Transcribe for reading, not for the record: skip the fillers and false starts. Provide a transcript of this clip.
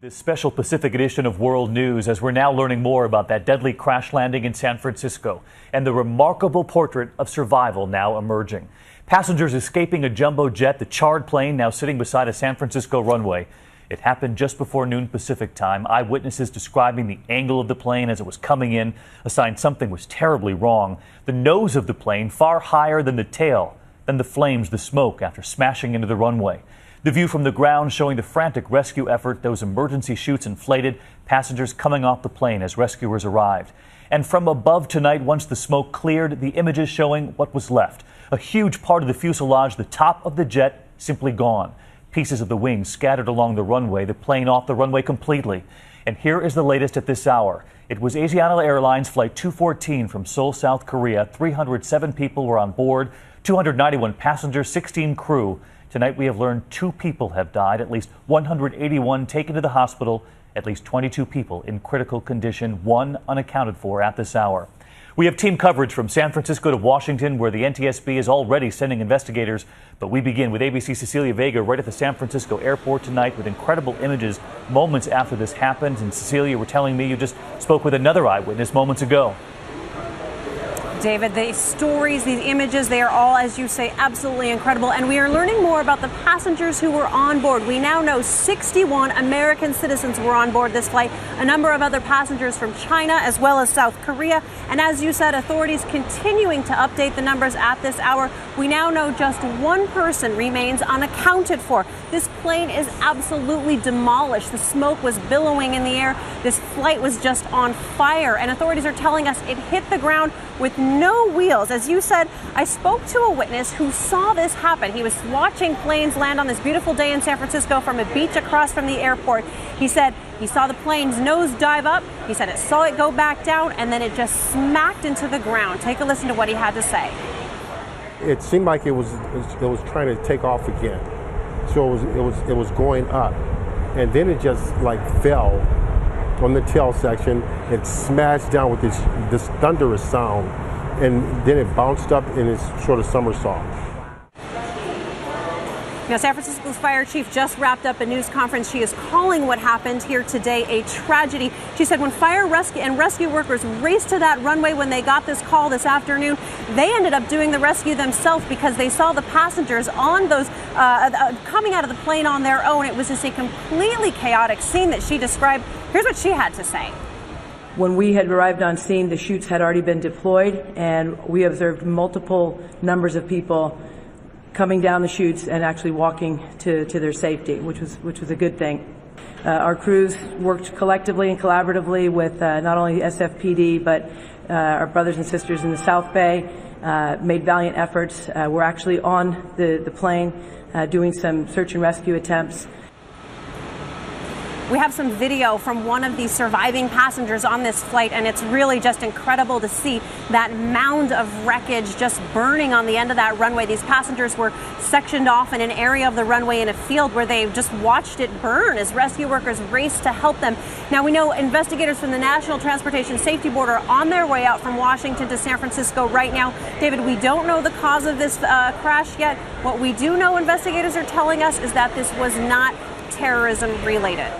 This special Pacific edition of World News, as we're now learning more about that deadly crash landing in San Francisco and the remarkable portrait of survival now emerging. Passengers escaping a jumbo jet, the charred plane now sitting beside a San Francisco runway. It happened just before noon Pacific time. Eyewitnesses describing the angle of the plane as it was coming in, a sign something was terribly wrong. The nose of the plane far higher than the tail, then the flames, the smoke after smashing into the runway. The view from the ground showing the frantic rescue effort, those emergency chutes inflated, passengers coming off the plane as rescuers arrived. And from above tonight, once the smoke cleared, the images showing what was left. A huge part of the fuselage, the top of the jet, simply gone. Pieces of the wings scattered along the runway, the plane off the runway completely. And here is the latest at this hour. It was Asiana Airlines Flight 214 from Seoul, South Korea. 307 people were on board, 291 passengers, 16 crew. Tonight we have learned 2 people have died, at least 181 taken to the hospital, at least 22 people in critical condition, 1 unaccounted for at this hour. We have team coverage from San Francisco to Washington, where the NTSB is already sending investigators. But we begin with ABC's Cecilia Vega right at the San Francisco airport tonight with incredible images moments after this happened. And Cecilia, were telling me you just spoke with another eyewitness moments ago. David, the stories, these images, they are all, as you say, absolutely incredible. And we are learning more about the passengers who were on board. We now know 61 American citizens were on board this flight, a number of other passengers from China as well as South Korea. And as you said, authorities continuing to update the numbers at this hour. We now know just 1 person remains unaccounted for. This plane is absolutely demolished. The smoke was billowing in the air. This flight was just on fire. And authorities are telling us it hit the ground with no wheels. As you said, I spoke to a witness who saw this happen. He was watching planes land on this beautiful day in San Francisco from a beach across from the airport. He said he saw the plane's nose dive up. He said it saw it go back down, and then it just smacked into the ground. Take a listen to what he had to say. It seemed like it was trying to take off again. So it was going up, and then it just like fell on the tail section. It smashed down with this thunderous sound, and then it bounced up in its sort of somersault. Now, San Francisco's fire chief just wrapped up a news conference. She is calling what happened here today a tragedy. She said when fire rescue workers raced to that runway when they got this call this afternoon, they ended up doing the rescue themselves because they saw the passengers on those coming out of the plane on their own. It was just a completely chaotic scene that she described. Here's what she had to say. When we had arrived on scene, the chutes had already been deployed, and we observed multiple numbers of people coming down the chutes and actually walking to their safety, which was a good thing. Our crews worked collectively and collaboratively with not only SFPD, but our brothers and sisters in the South Bay, made valiant efforts. We're actually on the plane doing some search and rescue attempts. We have some video from one of the surviving passengers on this flight, and it's really just incredible to see that mound of wreckage just burning on the end of that runway. These passengers were sectioned off in an area of the runway in a field where they just watched it burn as rescue workers raced to help them. Now, we know investigators from the National Transportation Safety Board are on their way out from Washington to San Francisco right now. David, we don't know the cause of this crash yet. What we do know, investigators are telling us, is that this was not terrorism related.